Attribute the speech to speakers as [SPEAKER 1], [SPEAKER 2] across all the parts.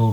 [SPEAKER 1] 2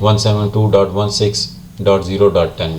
[SPEAKER 1] 172.16.0.10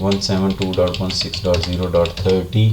[SPEAKER 1] 172.16.0.30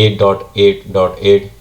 [SPEAKER 1] 8.8.8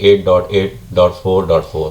[SPEAKER 1] 8.8.4.4۔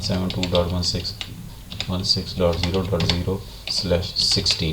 [SPEAKER 1] 72.16.0.0/16۔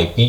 [SPEAKER 1] IP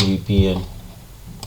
[SPEAKER 1] VPN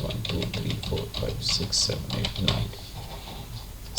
[SPEAKER 1] 1 2 3 4 5 6 7 8 9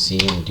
[SPEAKER 1] CMD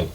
[SPEAKER 1] IP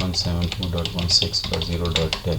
[SPEAKER 1] 172.16.0.10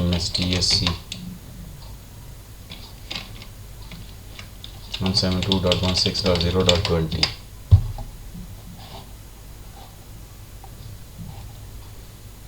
[SPEAKER 1] MSTSC 172.160.20.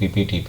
[SPEAKER 1] PPTP